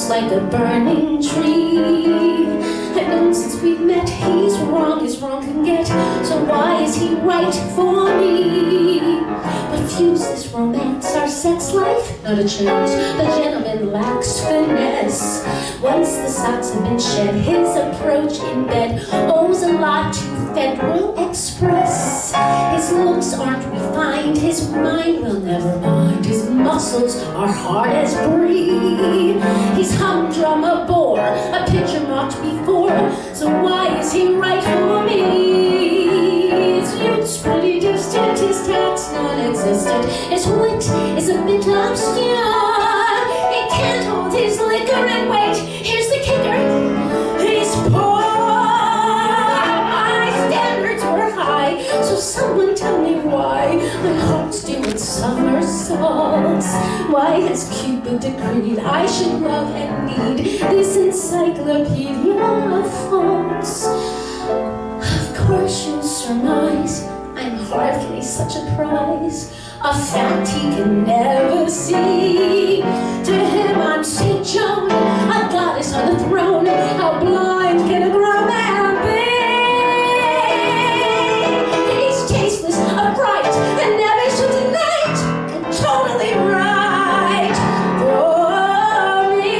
Like a burning tree. I've known since we met he's wrong as wrong can get. So why is he right for me? But fuse this romance, our sex life, not a chance. The gentleman lacks finesse. Once the socks have been shed, his approach in bed owes a lot to Federal Express. His looks aren't refined, his mind will never mind. His muscles are hard as brie. He's humdrum, a bore, a picture marked before. So why is he right for me? His youth's pretty distant, his tax non-existent. His wit is a bit obscure. He can't hold his liquor and wait. Here's the kicker. He's poor. My standards were high, so someone tell me why my heart's doing somersaults. Why has Cupid decreed I should love and need this encyclopedia of faults? Of course you'll surmise I'm hardly such a prize, a fact he can never see. To him I'm St. Joan, a goddess on the throne. How blind can a grown man be? He's tasteless, upright, and never should tonight, and totally right for me.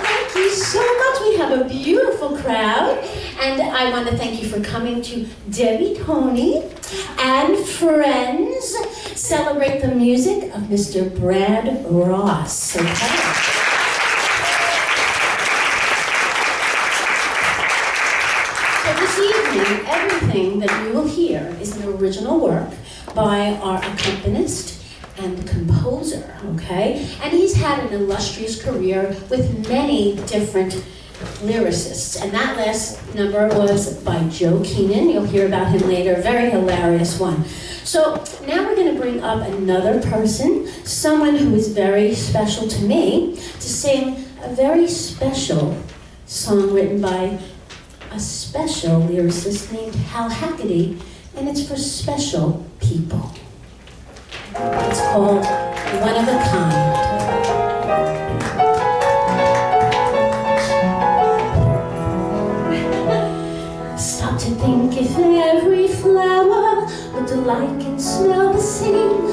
Thank you so much. We have a beautiful crowd, and I want to thank you for coming to Debi Toni and Friends. Celebrate the music of Mr. Brad Ross. Okay. So this evening, everything that you will hear is an original work by our accompanist and composer, okay? And he's had an illustrious career with many different lyricists. And that last number was by Joe Keenan. You'll hear about him later, very hilarious one. So now we're gonna bring up another person, someone who is very special to me, to sing a very special song written by a special lyricist named Hal Hackety, and it's for special people. It's called One of a Kind. Stop to think if every flower looked alike and smelled the same.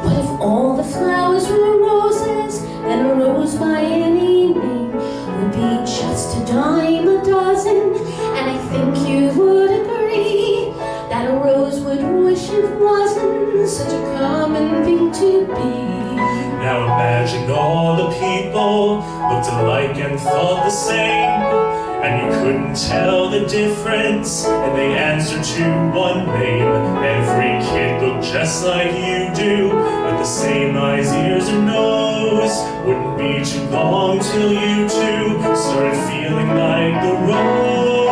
What if all the flowers were roses, and a rose by any name would be just a dime a dozen? And I think you would agree that a rose would wish it wasn't such a common thing to be. Now imagine all the people looked alike and thought the same, and you couldn't tell the difference, and they answered to one name. Every kid looked just like you do, with the same eyes, ears, and nose. Wouldn't be too long till you two started feeling like the rose.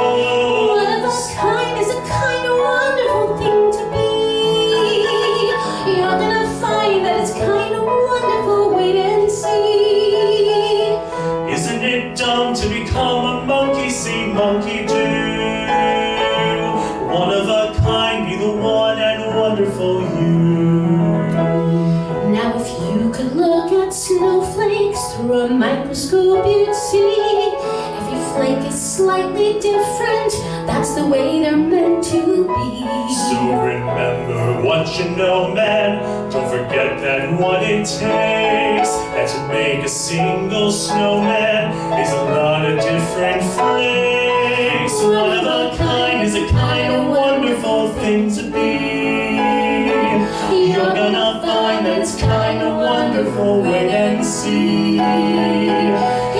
One of a kind is a kind of wonderful thing to be. You're gonna find that it's kind of wonderful, wait and see. Isn't it dumb to become a monkey see, monkey do? One of a kind, be the one and wonderful you. Now if you could look at snowflakes through a microscope, you'd see every flake is slightly different. That's the way they're meant to be. So remember what you know, man. Don't forget that what it takes, and to make a single snowman is a lot of different flakes. One of a kind is a kind of wonderful thing to be. You're gonna find that it's kind of wonderful, wait and see.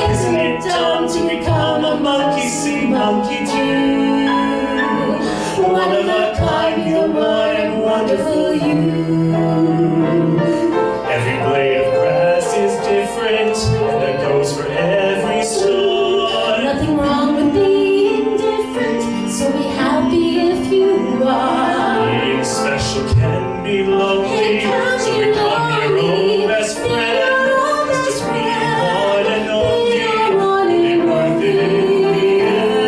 Isn't it dumb to become a monkey see, monkey do? One of a kind, be the one and wonderful you. Every blade of grass is different, and that goes for every store. Nothing wrong with being different, so be happy if you are. Being special can be lonely, so become your own best friend. Just be one and only, and worth it in the end.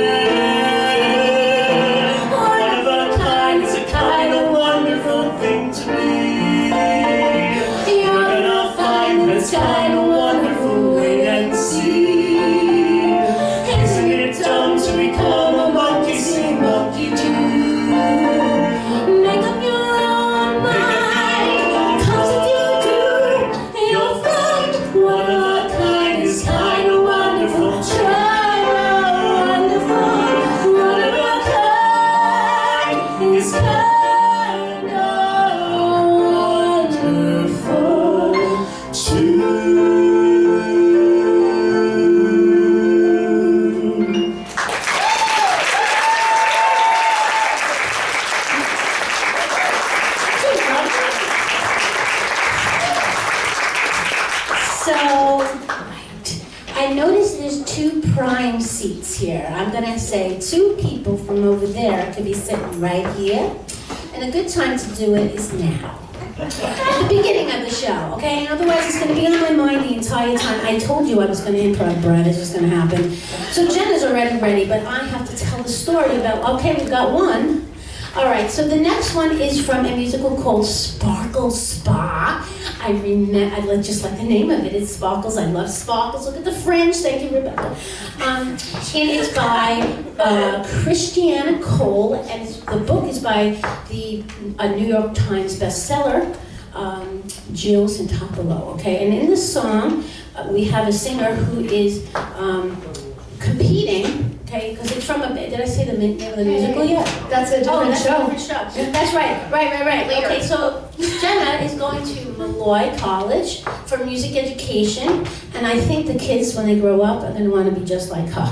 One of a kind is a kind of wonderful thing to be. You're gonna find that it's kind of wonderful, wait and see. Isn't it dumb to become a monkey see, monkey do? Make up your own mind, 'cause if you do, you'll find one of a kind is kind of wonderful. Try wonderful. One of a kind is kind of wonderful too. So, I noticed there's two prime seats here. I'm gonna say two people from over there could be sitting right here. And a good time to do it is now. At the beginning of the show, okay? And otherwise it's gonna be on my mind the entire time. I told you I was gonna improv, Brad, it's just gonna happen. So Jenna's already ready, but I have to tell the story about, okay, we've got one. All right, so the next one is from a musical called Sparkle Spa. I just like the name of it. It's Sparkles. I love sparkles. Look at the fringe. Thank you, Rebecca. And it's by Christiana Cole, and the book is by the New York Times bestseller, Jill Santopolo. Okay, and in this song, we have a singer who is competing. Okay, because it's from a. Did I say the name of the musical yet? That's a different show. A different show. That's right. Right. Later. Okay, so Jenna is going to Malloy College for music education, and I think the kids, when they grow up, are going to want to be just like her.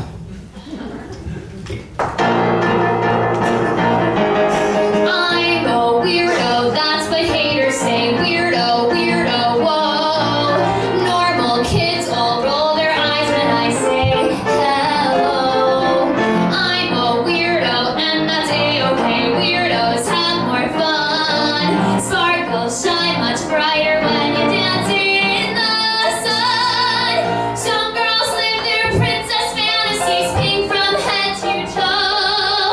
I'm a weirdo, that's what haters say. Weirdo, weirdo, whoa. Normal kids all roll their eyes when I say hello. I'm a weirdo, and that's a-okay. Weirdos have more fun. Sparkles shine much brighter when you dance in the sun. Some girls live their princess fantasies, pink from head to toe.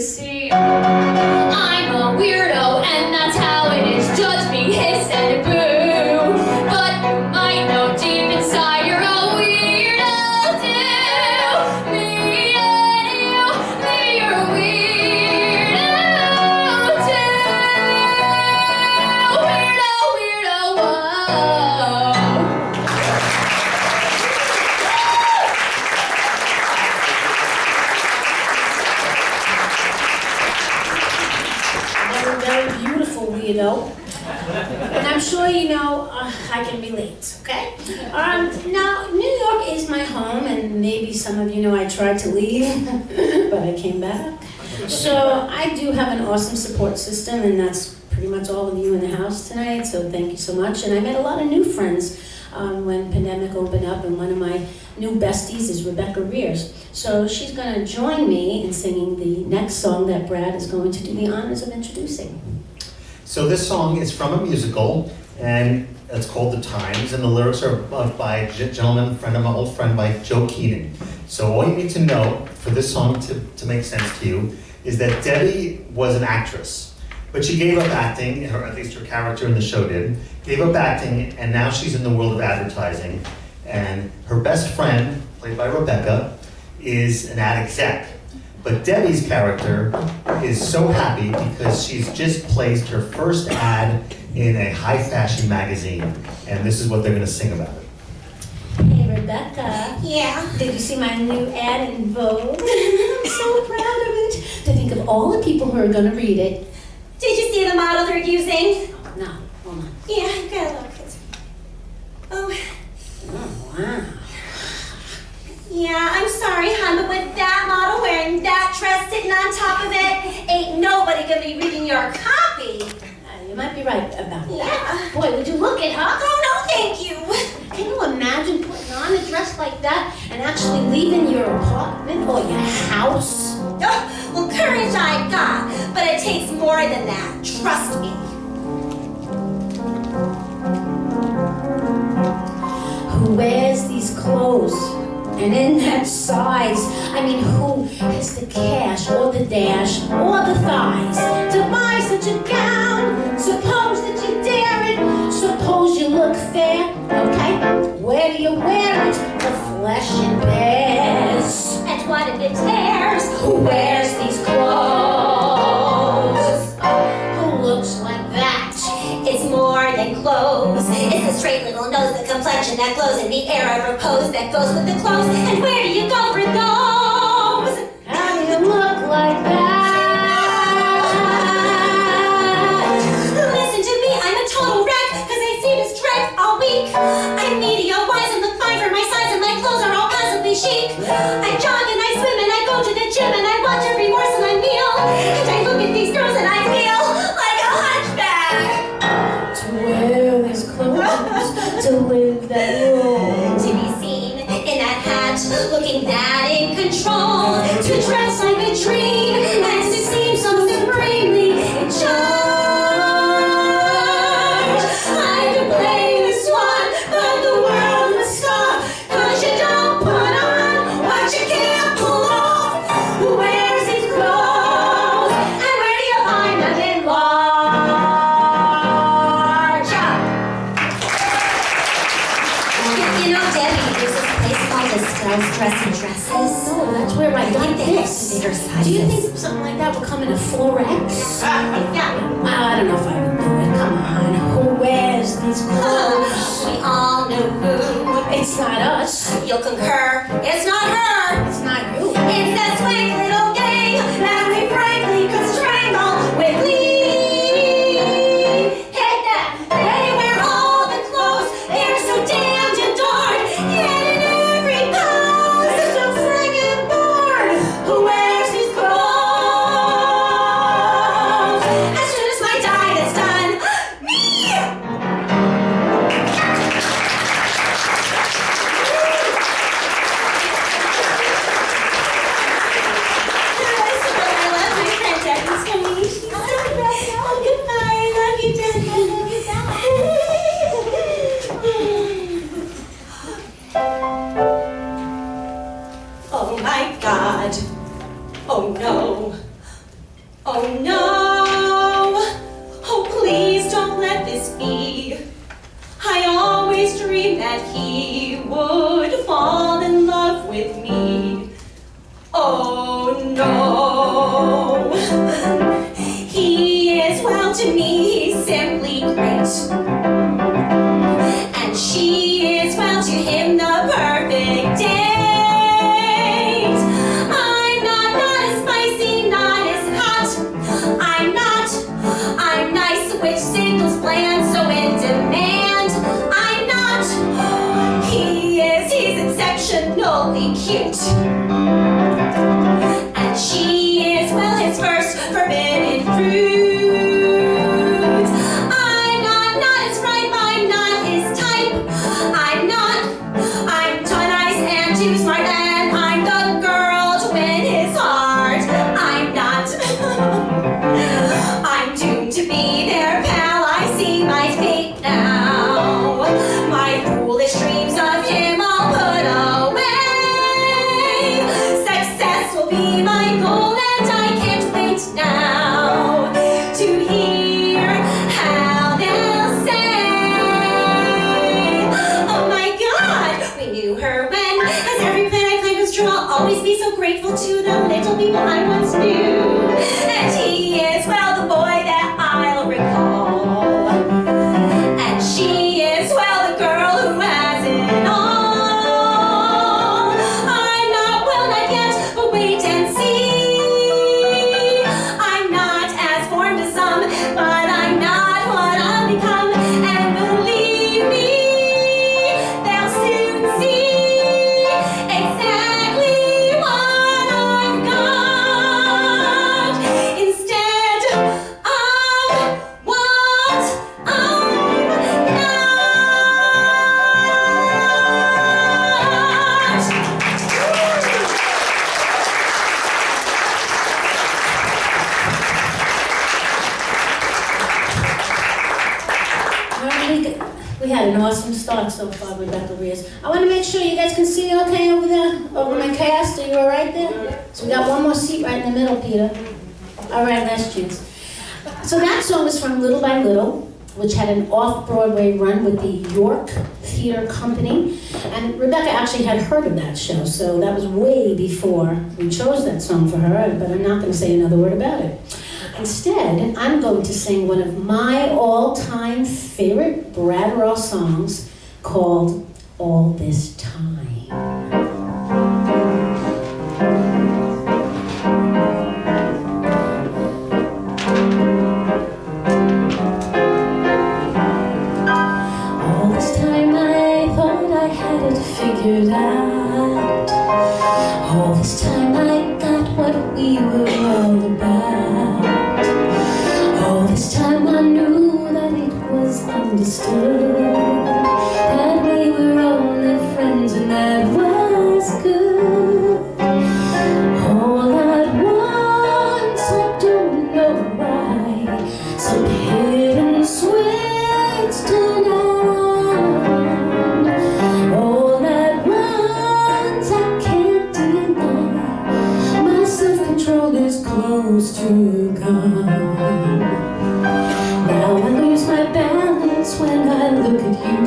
see. I'm a weirdo, and that's how it is. Judge me, hiss and boo. But you might know deep inside you're a weirdo too. Me and you, you're a weirdo too. Weirdo, weirdo, whoa. Very beautiful weirdo. And I'm sure you know I can relate, okay? Now, New York is my home, and maybe some of you know I tried to leave, but I came back. So I do have an awesome support system, and that's pretty much all of you in the house tonight, so thank you so much. And I met a lot of new friends when pandemic opened up, and one of my new besties is Rebecca Rears. So she's going to join me in singing the next song that Brad is going to do the honors of introducing. So this song is from a musical, and it's called The Times, and the lyrics are by a gentleman, friend of my old friend, by Joe Keating. So all you need to know for this song to make sense to you is that Debbie was an actress, but she gave up acting, or at least her character in the show did, gave up acting, and now she's in the world of advertising. And her best friend, played by Rebecca, is an ad exec. But Debbie's character is so happy because she's just placed her first ad in a high fashion magazine. And this is what they're going to sing about it. Hey, Rebecca. Yeah. Did you see my new ad in Vogue? I'm so proud of it. To think of all the people who are going to read it. Did you see the model they're using? No, hold on. Yeah, I've got a look. Oh. Oh, wow. Yeah, I'm sorry, hon, but with that model wearing that dress sitting on top of it, ain't nobody gonna be reading your copy. You might be right about that. Yeah. Boy, would you look it, huh? Oh, no, thank you. Can you imagine putting on a dress like that and actually leaving your apartment or your house? Oh, well, courage I got, but it takes more than that. Trust me. Who wears these clothes and in that size? I mean, who has the cash or the dash or the thighs to buy such a gown? Suppose that you dare it. Suppose you look fair, okay? Where do you wear it? The flesh it bears. And what if it tears? Who wears these clothes? Who looks like that? It's more than clothes. It's the straight little nose, the complexion that glows, and the air of repose that goes with the clothes. And where do you go for those? How do you look like that? Listen to me, I'm a total wreck, cause I see this dread all week. I'm media-wise and look fine for my size, and my clothes are all passably chic. I jog and I swim and I go to the gym and I watch every morsel I meal. And I look at these girls and I feel like a hunchback. To wear these clothes, to live that role. To be seen in that hat, looking that in control. To dress like a dream and to seem so supremely in charge. I could play the swan, but the world would stop. Cause you don't put on what you can't pull off. Who wears these clothes? And where do you find them in large? You know, Debbie, there's this place called the Styles Dressing Dresses. No, that's where I got this. Bigger sizes. Do you think something like that would come in a 4X? Yeah. I don't know if I would do it. Come on. Who wears these clothes? We all know who. It's not us. You'll concur. It's not her. It's not you. It's that swank little gang that we frankly could strangle with lean. Hate them. They wear all the clothes. They're so damned adored. Yet in every pose, they're so friggin' bored. Who wears these clothes? As soon as my diet is done, me! Oh my God. Oh no. Oh no, oh please don't let this be. I always dreamed that he would fall in love with me. Oh no, he is well to me, he's simply great. And she is well to him, the perfect date. I'm not as spicy, not as hot. I'm nice, which signals bland, so in demand. I'm not, he's exceptionally cute. And she is, well, his first forbidden fruit. I'm not as ripe, I'm not his type. I'm too nice and too smart, and I'm the girl to win his heart. I'm not, I'm doomed to be their pal, I see my fate now. My foolish dreams of him I'll put away. Success will be my goal, and I can't wait now to hear how they'll say. Oh my God, we knew her when, as every plan I planned was true. I'll always be so grateful to the little people I once knew. And he is, well, the boy that I'll recall. And she is, well, the girl who has it all. I'm not, well, not yet, but wait and see. I'm not as formed as some, but I'm not what I'll become. And believe me, they'll soon see exactly what I've got instead of what I'm not. We had an awesome start so far with Rebecca Rears. I want to make sure you guys can see me okay over there, over my cast. Are you all right there? So we got one more seat right in the middle, Peter. All right, last chance. So that song was from Little by Little, which had an off-Broadway run with the York Theater Company. And Rebecca actually had heard of that show, so that was way before we chose that song for her, but I'm not going to say another word about it. Instead, I'm going to sing one of my all-time favorite Brad Ross songs called All This Time. All this time I thought I had it figured out. All this time I got what we were all about. All this time I knew that it was understood that we were only friends and that was good. All at once, I don't know why, some hidden switch turned on. All at once, I can't deny, my self-control is close to gone. Now I lose my balance when I look at you.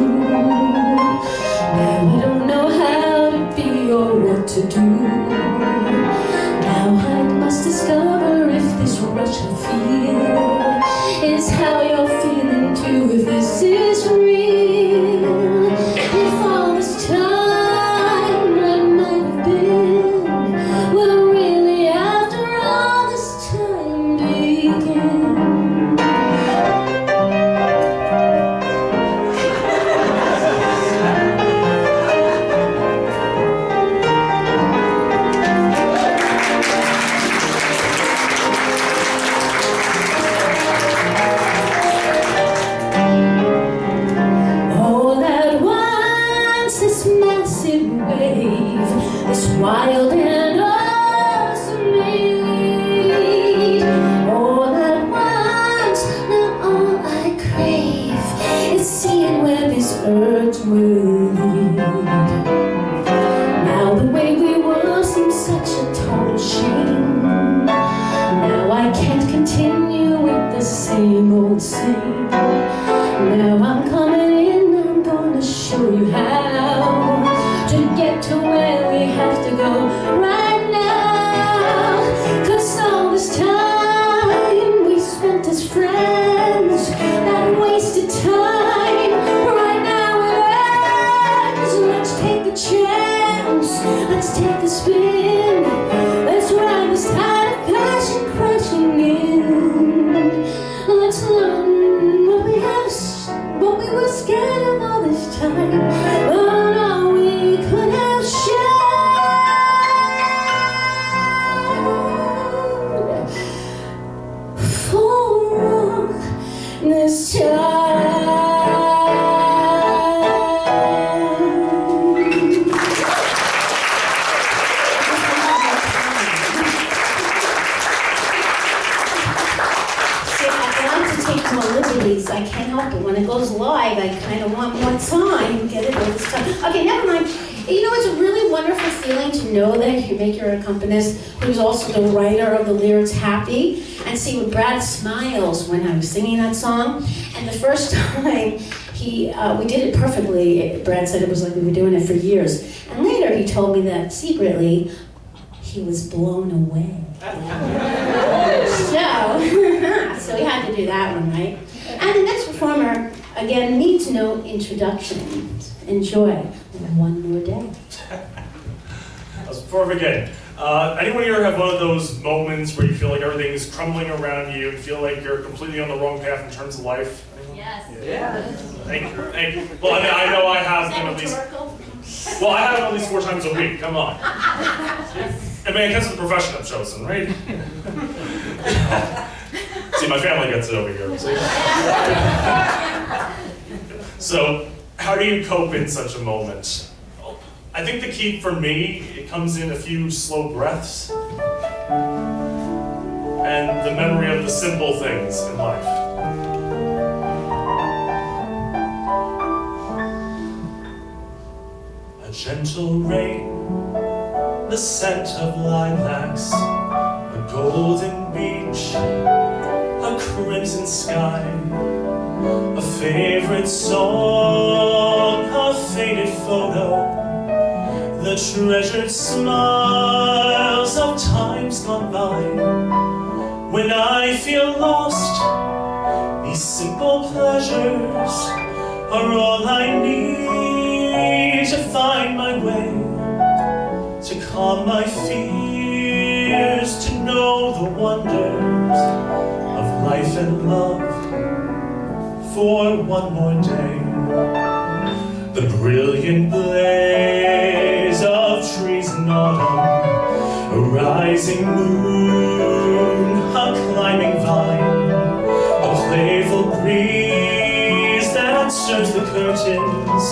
Now I don't know how to be or what to do. Now I must discover if this rush I feel is how you're feeling too, if this is real. If all this time that might have been will really after all this time begin. This wild and awesome need. All at once, now all I crave is seeing where this urge will lead. Now the way we were seems such a total shame. Now I can't continue it one more time. Get it all this time. Okay, never mind. You know, it's a really wonderful feeling to know that you make your accompanist, who's also the writer of the lyrics, happy, and see when Brad smiles when I was singing that song. And the first time we did it perfectly. Brad said it was like we were doing it for years. And later he told me that secretly he was blown away. So we had to do that one, right? And the next performer, again, needs no introduction. Enjoy One More Day. Before we begin, anyone here have one of those moments where you feel like everything's crumbling around you and feel like you're completely on the wrong path in terms of life? Anyone? Yes. Yeah. Thank you. Thank you. Well, I know I have them at least. Well, I have them at least 4 times a week. Come on. I mean, I guess it's the profession I've chosen, right? See, my family gets it over here. See? So, how do you cope in such a moment? I think the key for me, it comes in a few slow breaths and the memory of the simple things in life. A gentle rain, the scent of lilacs, a golden beach, a crimson sky, a favorite song, a faded photo, the treasured smiles of times gone by. When I feel lost, these simple pleasures are all I need to find my way, to calm my fears, to know the wonders of life and love for one more day. The brilliant blaze of trees in autumn, a rising moon, a climbing vine, a playful breeze that stirs the curtains,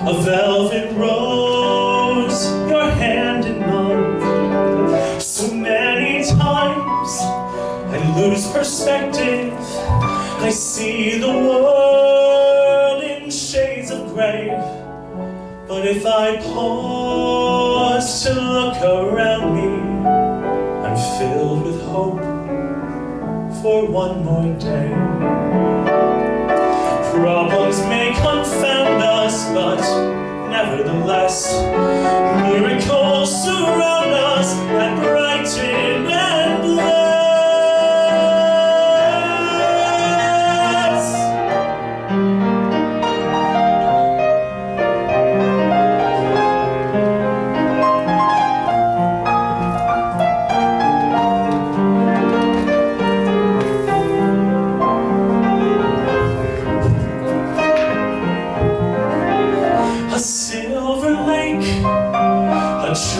a velvet rose, your hand in mine. So many times I lose perspective, I see the world in shades of gray. But if I pause to look around me, I'm filled with hope for one more day. Problems may confound us, but nevertheless, miracles surround us that brighten and bless.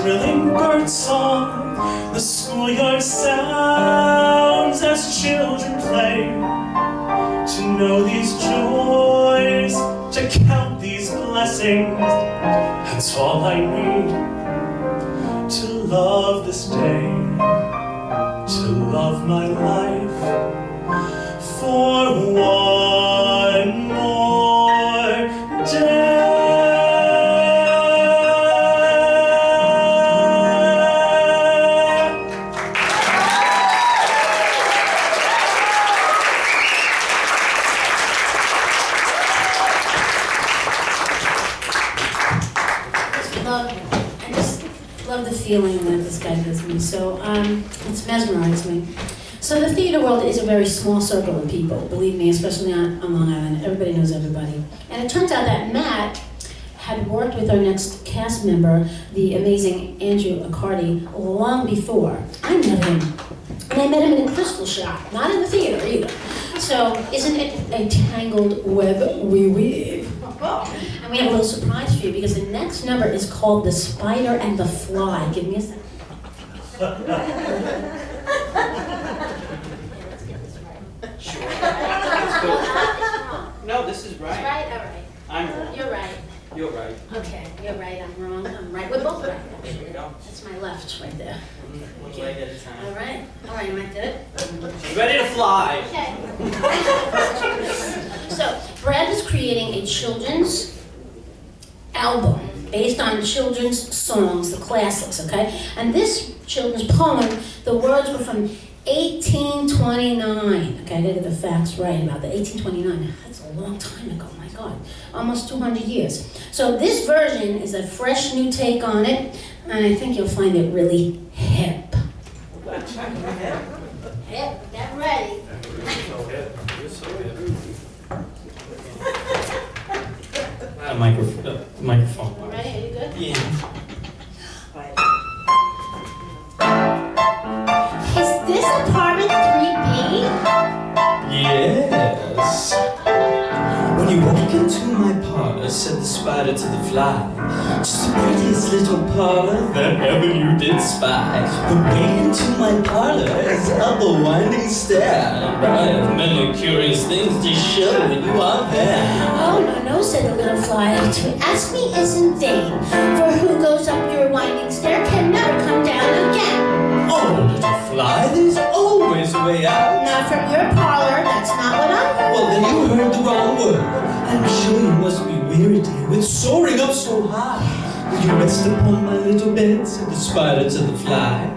Trilling bird song, the schoolyard sounds as children play. To know these joys, to count these blessings, that's all I need to love this day, to love my life for one more day. Feeling that this guy gives me, so it's mesmerized me. So the theater world is a very small circle of people, believe me, especially on Long Island. Everybody knows everybody. And it turns out that Matt had worked with our next cast member, the amazing Andrew Accardi, long before I met him. And I met him in a crystal shop, not in the theater either. So isn't it a tangled web we weave? And we have a little surprise for you because the next number is called The Spider and the Fly. Give me a second. Sure. Let's go. No, this is right. Right? All right. I'm wrong. You're right. You're right. Okay, you're right, I'm wrong, I'm right. We're both right, There actually. we go. That's my left right there. One leg at a time. All right, you might do it. Ready to fly. Okay. So, Brad Brad is creating a children's album based on children's songs, the classics, okay? And this children's poem, the words were from 1829. Okay, I gotta get the facts right about that. 1829, that's a long time ago, my God. Almost 200 years. So this version is a fresh new take on it, and I think you'll find it really hip. Hip, get ready. Microphone. You ready? Are you good? Yeah. Is this apartment 3B? Yes. When you walk into my parlor, said the spider to the fly, just the prettiest little parlor that ever you did spy. The way into my parlor is up a winding stair, and I have many curious things to show when you are there. Oh, no, said the little fly. To ask me is in vain, for who goes up your winding stair can never come down again. Oh, little fly, there's always a way out. Not from your parlor, that's not what I heard. Well, then you heard the wrong word. I'm sure you must be weary, dear, with soaring up so high. Will you rest upon my little bed, said the spider to the fly.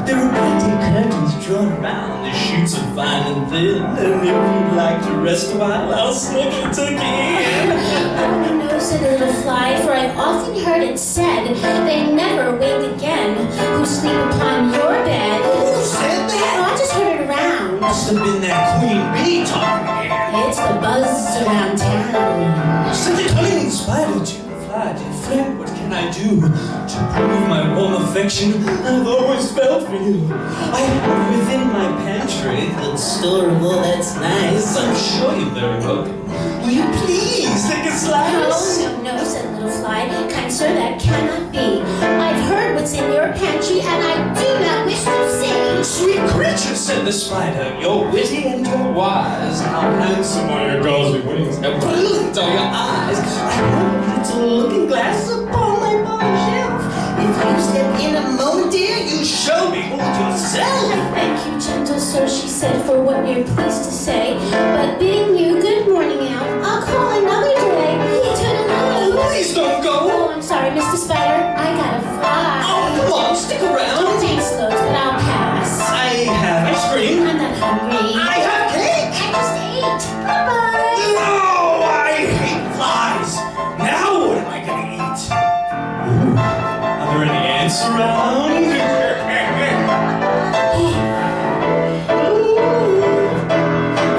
There are plenty curtains drawn around, the sheets are fine and thin, and if you'd like to rest a while, I'll slip into in. Oh, no, said the little fly, for I've often heard it said, they never wake again who sleep upon your bed. Who said that? Oh, I just heard it around. Must have been that queen bee talking here. It's the buzz around town. Such a cunning spider to fly, dear friend, what can I do to prove my warm affection I've always felt for you? I have within my pantry that store of all that's nice. I'm sure you're very welcome. Will you please take a slice? Oh, no, said the little fly, kind sir, that cannot be. I've heard what's in your pantry, and I do not wish to see. Sweet creature, said the spider, you're witty and you're wise. How handsome are your gauzy wings, how brilliant are your eyes. I have little looking glass upon my bottom shelf. If you step in a moment, dear, you shall behold yourself. Thank you, gentle sir, she said, for what you're pleased to say. But bidding you good morning out, I'll call another day. Toodaloo. Please don't go. Oh, I'm sorry, Mr. Spider, I gotta fly. Oh, come on, stick around. Thanks, loads, but I'll pass. I have ice cream. I'm not hungry. I have cake. I just ate. Bye-bye. No, I hate flies. Now what am I gonna eat? Ooh, are there any ants around?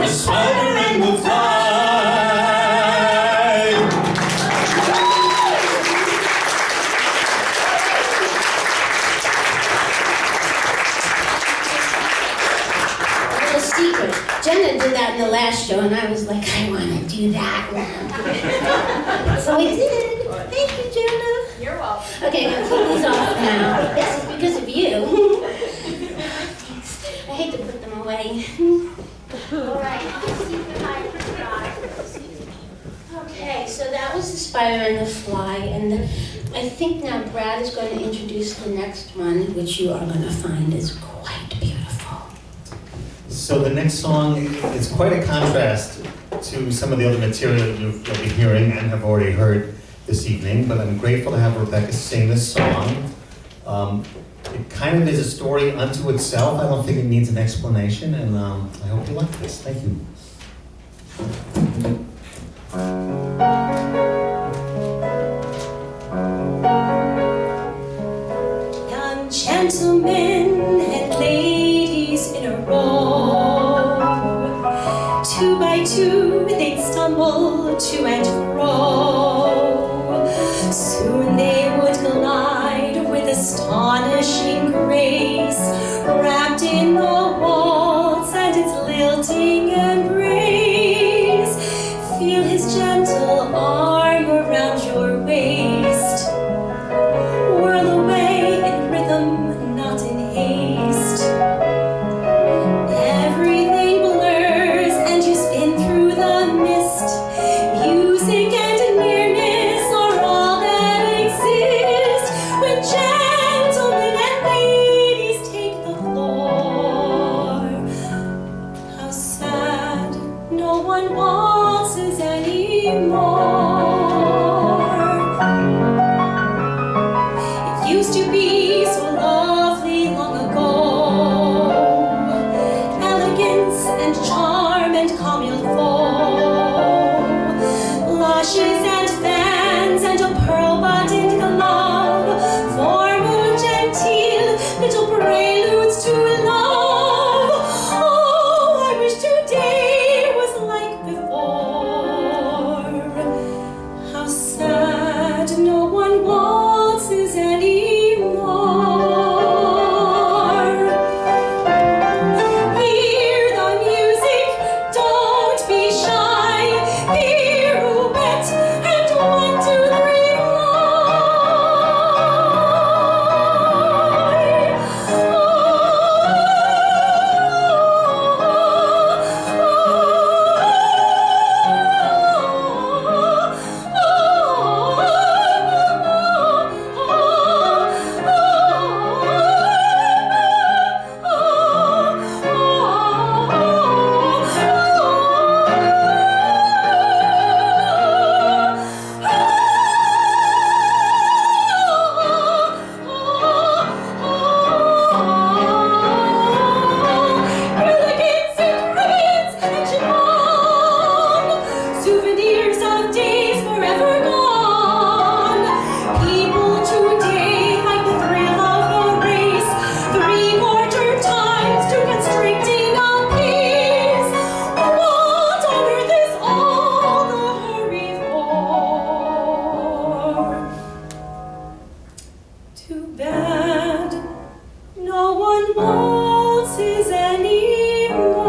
The spider and the fly. A secret. Jenna did that in the last show, and I was like, I want to do that one. So I did. Thank you, Jenna. You're welcome. Okay, I'm gonna take these off now. This is because of you. I hate to put them away. All right. Okay, so that was the spider and the fly, and I think now Brad is going to introduce the next one, which you are going to find is quite beautiful. So the next song is quite a contrast to some of the other material you'll be hearing and have already heard this evening, but I'm grateful to have Rebecca sing this song. It kind of is a story unto itself. I don't think it needs an explanation, and I hope you like this. Thank you. Young gentlemen and ladies in a row, 2 by 2 they'd stumble to and fro. Soon they would glide with astonishing grace, wrapped in the waltz and its lilting embrace. Feel his gentle arm around your waist, whirl away in rhythm, not in haste. Everything blurs and you spin through the mist. Music and nearness are all that exist when gentlemen and ladies take the floor. bad. No one waltzes anymore.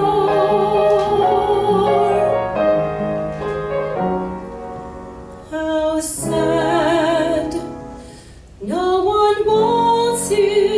How sad. No one waltzes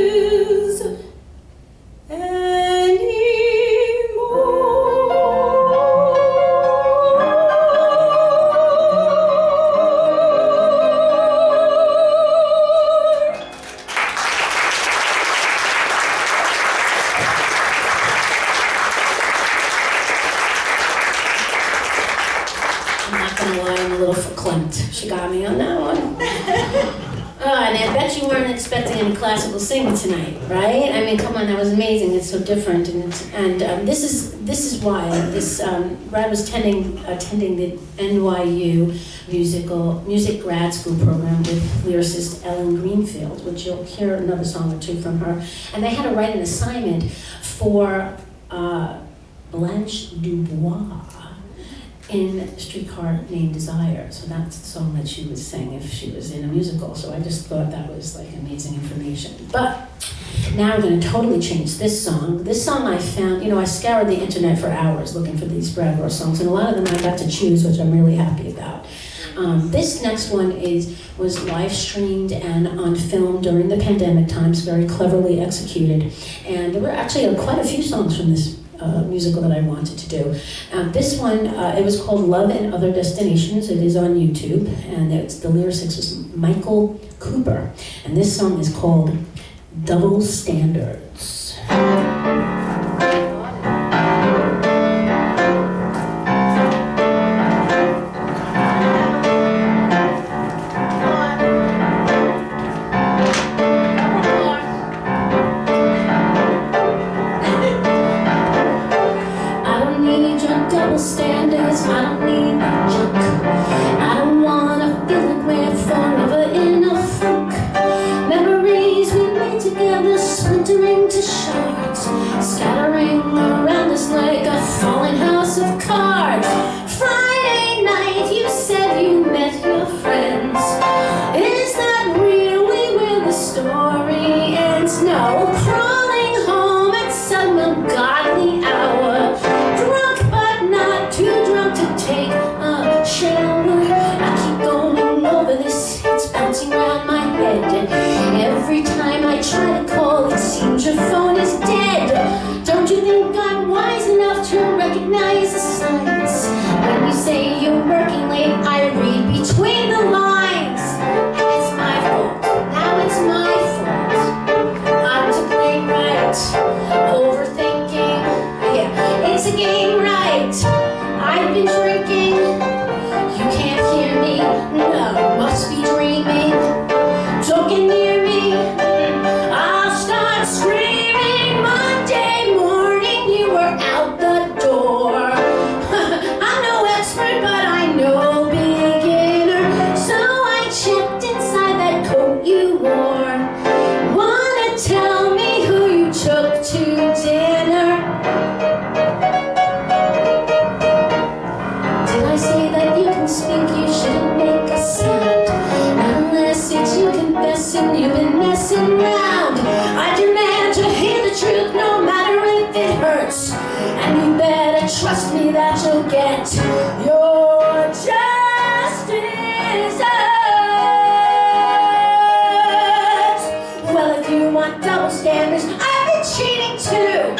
she got me on that one. And I bet you weren't expecting any classical singing tonight, right? I mean, come on, that was amazing. It's so different, and this is why this Brad was attending the NYU music grad school program with lyricist Ellen Greenfield, which you'll hear another song or two from her. And they had to write an assignment for Blanche Dubois in Streetcar Named Desire. So that's the song that she would sing if she was in a musical. So I just thought that was like amazing information. But now we're going to totally change this song. This song I found, I scoured the internet for hours looking for these Brad Ross songs, and a lot of them I got to choose, which I'm really happy about. This next one was live streamed and on film during the pandemic times, very cleverly executed. And there were actually quite a few songs from this musical that I wanted to do. This one, it was called Love and Other Destinations. It is on YouTube, and the lyrics was Michael Cooper. And this song is called Double Standards. Standards, I don't need that junk. I don't wanna feel like we're forever in a funk. Memories we made together, splintering to shards, scattering around us like a falling house of cards. Friday night, you said you met your friends. Is that really where the story ends? No, crawling home at some ungodly hour, too drunk to take a shower. I keep going over this, it's bouncing around my head. Every time I try to call, it seems your phone is dead. Don't you think I'm wise enough to recognize the signs? When you say you're working late, I read between the lines. And it's my fault, now it's my fault. I'm to blame, right? Overthinking, yeah, it's a game, right? I've been drinking, you can't hear me, no, must be dreaming. Don't get near me, I'll start screaming. Monday morning, you were out the door. I'm no expert, but I know beginner. So I checked inside that coat you wore. Wanna tell me who you took to dinner? Speak, you shouldn't make a sound unless it's you confessing you've been messing around. I demand to hear the truth no matter if it hurts, and you better trust me that you'll get your just desserts. Well, if you want double standards, I've been cheating too.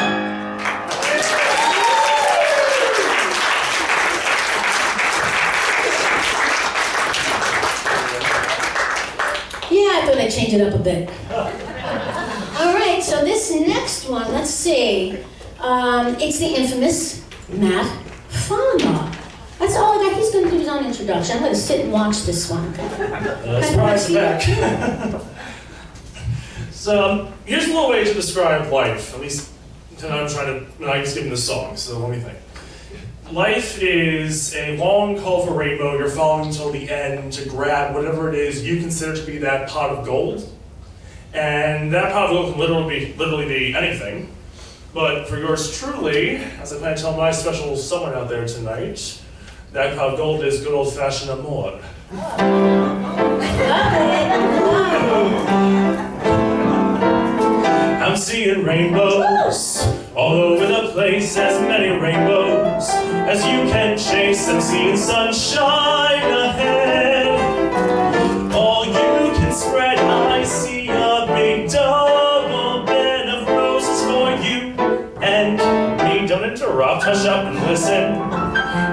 I thought I'd change it up a bit. All right, so this next one, let's see. It's the infamous Matt Fonda. That's all I got. He's going to do his own introduction. I'm going to sit and watch this one. Surprise back. So, here's a little way to describe life. At least, I'm trying to, I just give him the song, so let me think. Life is a long, colorful rainbow you're following until the end to grab whatever it is you consider to be that pot of gold. And that pot of gold can literally be anything. But for yours truly, as I plan to tell my special someone out there tonight, that pot of gold is good old-fashioned amour. Love it. I'm seeing rainbows all over the place, as many rainbows as you can chase. I'm seeing sunshine ahead, all you can spread. I see a big double bed of roses for you and me. Don't interrupt, hush up and listen.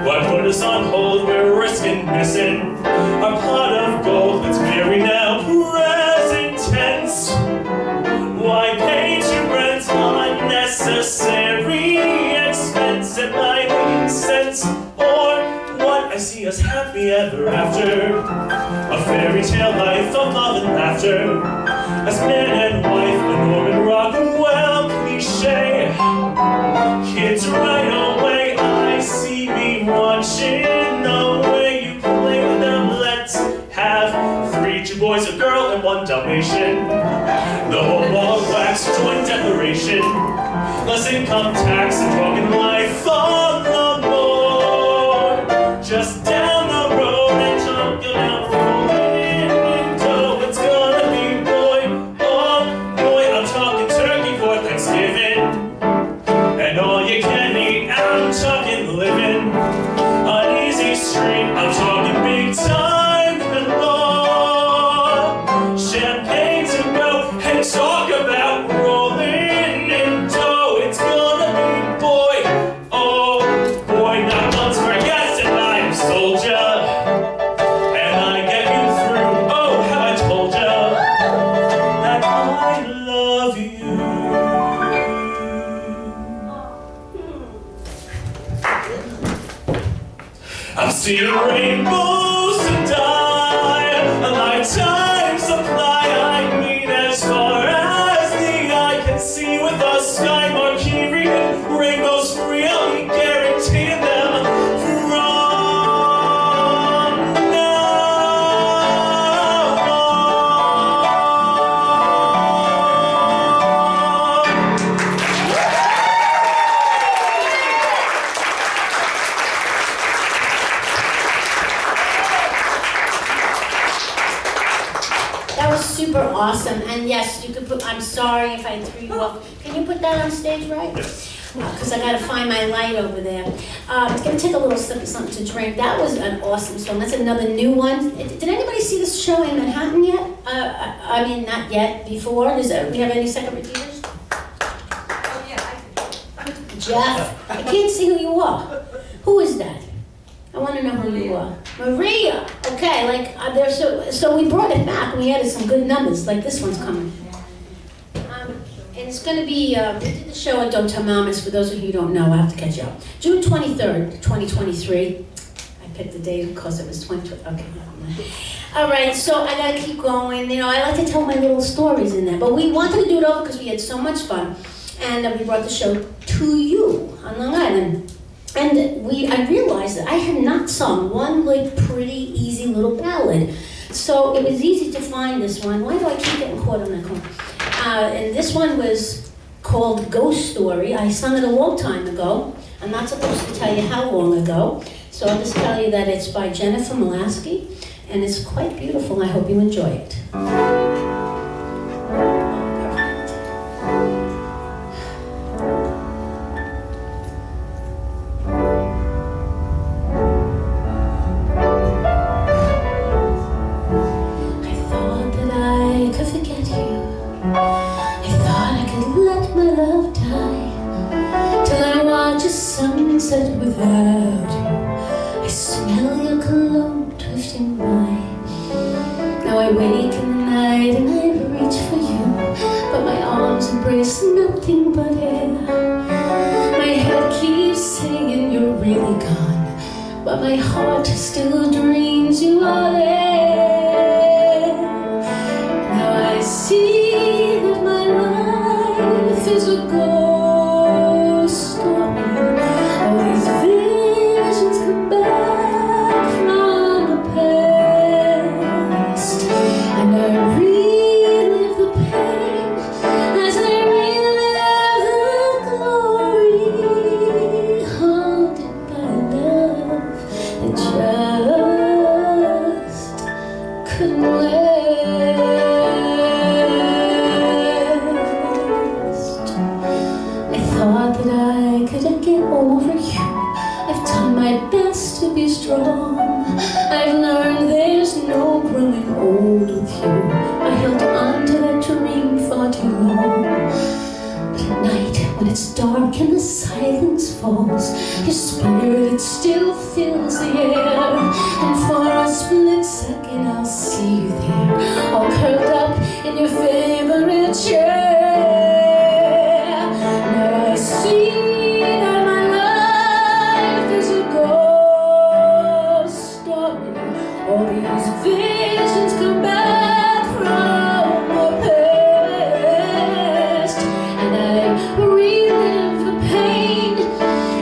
Why put us on hold? We're risking missing our pot of gold. Let's marry now, present tense. Why pay to rent unnecessary expense? It might make sense, or what? I see us happy ever after, a fairy tale life of love and laughter, as man and wife, a Norman Rockwell cliche. Kids right away, I see me watching the way you play with them. Let's have 3, 2 boys, a girl, and 1 Dalmatian. The whole ball of wax, joint declaration. Less income tax and talking life on the board. Just down the road and talking about rolling in dough. It's gonna be boy, oh boy. I'm talking turkey for Thanksgiving, and all you can eat. I'm talking living on easy street. I'm talking big time and more. Champagne to go and talk about rolling in dough. It's gonna be boy, oh boy. Not once for gas and I'm soldier, and I get you through. Oh, have I told ya that I love you? I'm seeing rainbows to die, a lifetime supply. I mean, as far as the eye can see, with a sky marquee reading rainbows really guaranteeing them from now on. That was super awesome, and yes, you could put, I'm sorry if I threw you off. Can you put that on stage, right? Because I gotta find my light over there. It's gonna take a little sip of something to drink. That was an awesome song. That's another new one. Did anybody see this show in Manhattan yet? I mean, not yet, before. We have any second repeaters? Oh, yeah, I can. Jeff, I can't see who you are. Who is that? I want to know who you are. Maria. Okay, like so we brought it back. We added some good numbers. Like this one's coming. And it's going to be. We did the show at Don't Tell Mamas. For those of you who don't know, I have to catch you up. June 23rd, 2023. I picked the date because it was 20. Okay. All right. So I gotta keep going. You know, I like to tell my little stories in there, but we wanted to do it over because we had so much fun, and we brought the show to you on Long Island. And I realized that I had not sung one like pretty easy little ballad. So it was easy to find this one. Why do I keep getting caught on that corner? And this one was called Ghost Story. I sung it a long time ago. I'm not supposed to tell you how long ago. So I'll just tell you that it's by Jennifer Molaski. And it's quite beautiful. I hope you enjoy it. Sunset without you, I smell your cologne drifting by. Now I wake in the night and I reach for you, but my arms embrace nothing but air. My head keeps saying you're really gone, but my heart still dreams you are there. Now I see that my life is a ghost story. All these visions come back from the past, and I relive the pain as I relive the glory, haunted by love that just it's dark and the silence falls, your spirit still fills the air, and for a split second I'll see you there, all curled up in your favorite chair. Now I see that my life is a ghost story. All these visions come back from the past, and I relive the pain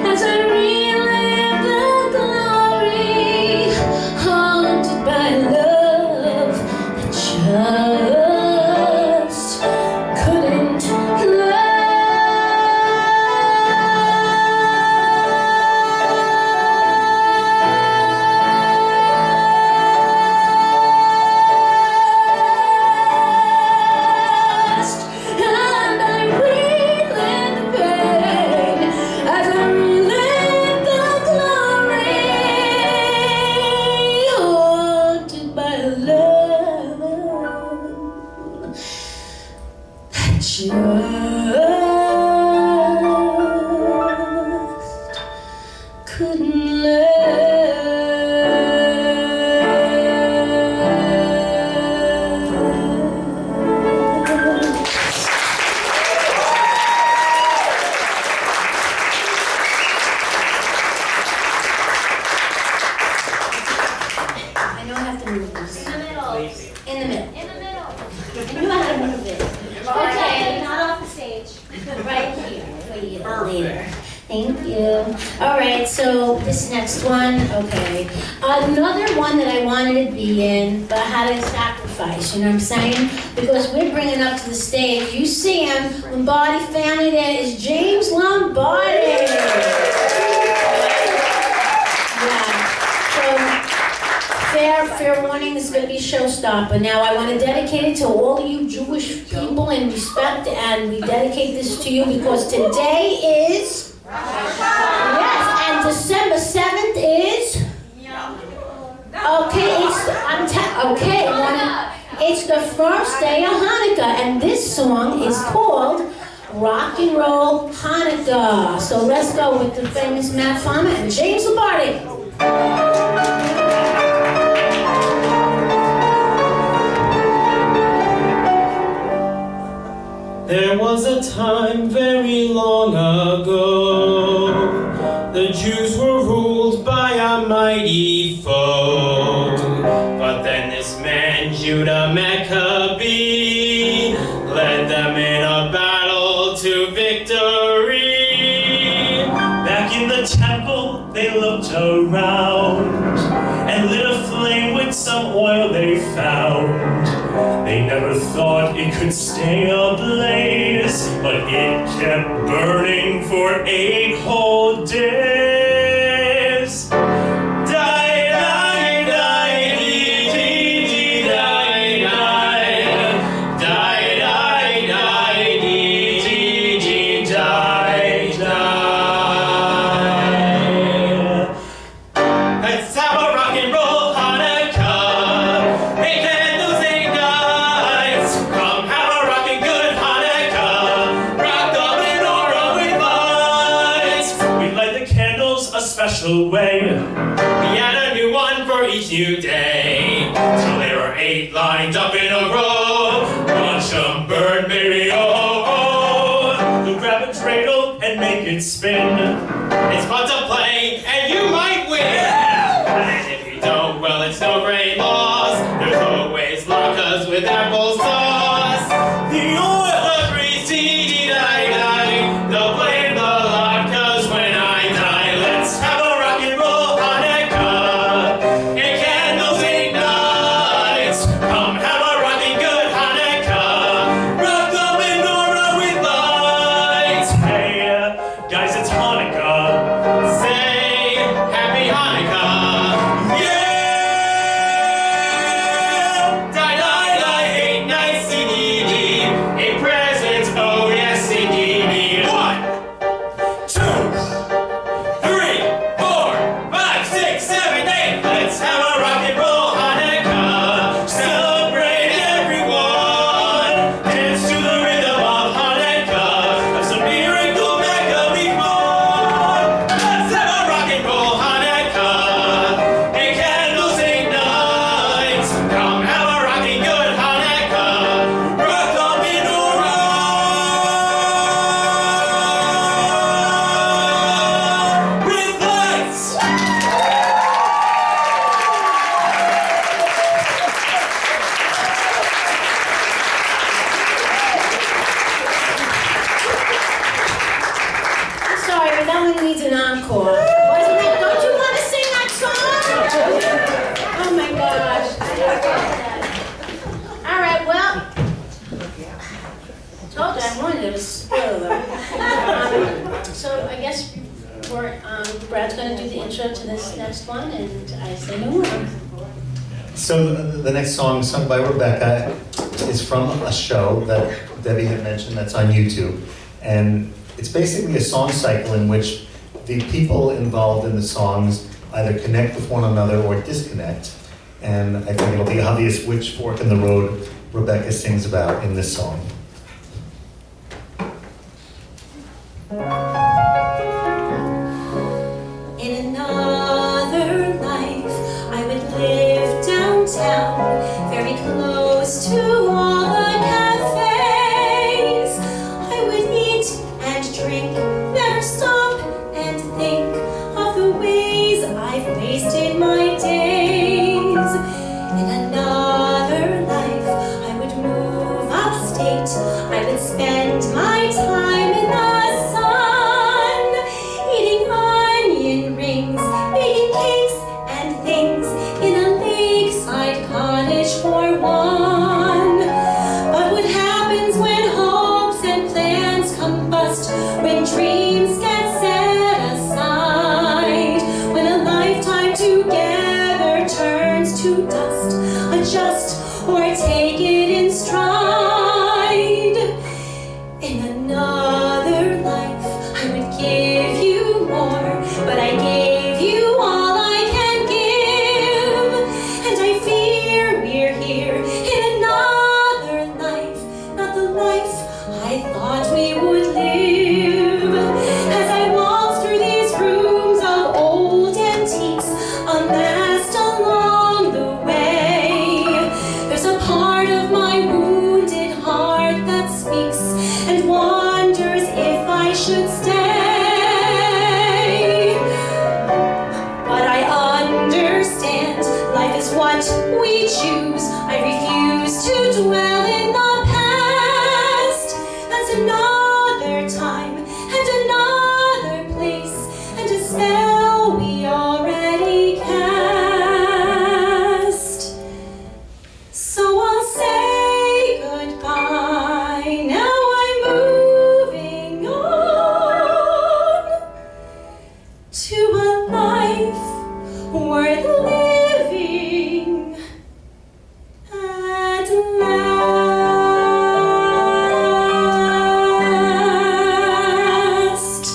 as I relive the glory, haunted by love that just couldn't last. And I relive the pain as I relive the glory, haunted by love that just couldn't last. I know I have to move this. In the middle. In the middle. In the middle. I know how to move this. Okay, not off the stage. Right here for you later. Thank you. All right, so this next one, okay. Another one that I wanted to be in, but I had to sacrifice, you know what I'm saying? Because we're bringing up to the stage, you see him, Lombardi family, there is James Lombardi. Yeah, so fair warning, this is going to be a showstopper. Now, I want to dedicate it to all of you Jewish people in respect, and we dedicate this to you because today is... Yes, and December 7th is? Okay, it's the first day of Hanukkah, and this song is called Rock and Roll Hanukkah. So let's go with the famous Matt Farmer and James Lombardi. There was a time very long ago, the Jews were ruled by a mighty foe. But then this man, Judah Maccabee, led them in a battle to victory. Back in the temple, they looked around and lit a flame with some oil they found. They never thought it could stay ablaze, but it kept burning for 8 whole days. Die, die, die, dee, dee, dee, die, die. Die, die, die, dee, dee, dee, die, die. Let's have a rock and roll Hanukkah. Make candles and lights. Come have a rockin' good Hanukkah. Rock the menorah with lights. We light the candles a special way. We had a new one for each new day. Till there were 8 lined up in a row. Watch them burn, baby, oh, oh. You'll grab a dreidel and make it spin. It's fun to play, and you might win. And if you don't, well, it's no great loss. There's always latkes with apple sauce. The oil greasy, die. They'll blame the latkes when I die. Let's have a rock and roll Hanukkah. And candles and lights. Come have a rockin' good Hanukkah. Rock the menorah with lights. Hey, guys, it's Hanukkah. Say Told you I wanted it. Spoil them. So I guess Brad's going to do the intro to this next one, and I say no more. So the next song, sung by Rebecca, is from a show that Debbie had mentioned that's on YouTube. And it's basically a song cycle in which the people involved in the songs either connect with one another or disconnect. And I think it'll be obvious which fork in the road Rebecca sings about in this song. In another life, I would live downtown, very close to all the cafes. I would eat and drink, never stop and think of the ways I've wasted my days. In another life, I would move upstate. I would spend my time in the sun, eating onion rings, baking cakes and things in a lakeside cottage for one. But what happens when hopes and plans combust, when dreams get set aside, when a lifetime together turns to dust? Adjust or take it in stride. In another life, I would give you more, but I gave you all I can give. And I fear we're here in another life, not the life I thought we would live. As I walk through these rooms of old antiques, amassed along the way, there's a part of my wounded heart that speaks and wonders if I should stay. But I understand life is what we choose. I refuse to dwell in the past. That's another time and another place and a spell we already cast. So I'll say goodbye. Now I'm moving on to a life worth living at last.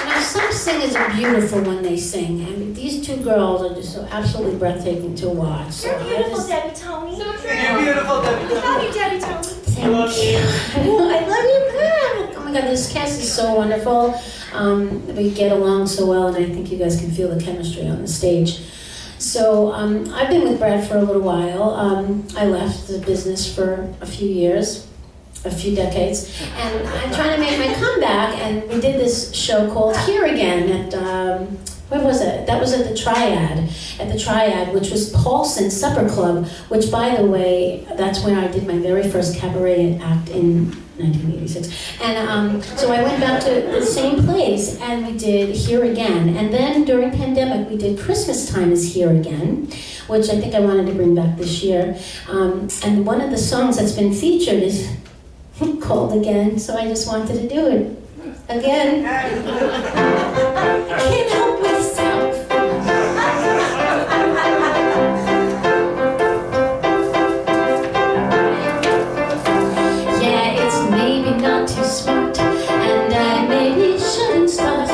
Now, some singers are beautiful when they sing. I mean, these two girls are just so absolutely breathtaking to watch. So You're I beautiful, just- Debi Toni. So true. You're beautiful, Debbie. Love you, Debi Toni. Thank you. I love you, God. Oh my God, this cast is so wonderful. We get along so well, and I think you guys can feel the chemistry on the stage. So I've been with Brad for a little while. I left the business for a few years, a few decades, and I'm trying to make my comeback. And we did this show called Here Again at where was it? That was at the Triad, which was Paulson's Supper Club, which, by the way, that's when I did my very first cabaret act in 1986. And so I went back to the same place, and we did Here Again. And then during pandemic, we did Christmas Time is Here Again, which I think I wanted to bring back this year. And one of the songs that's been featured is called Again, so I just wanted to do it again. Can't help myself. Yeah, it's maybe not too smart, and I maybe shouldn't start.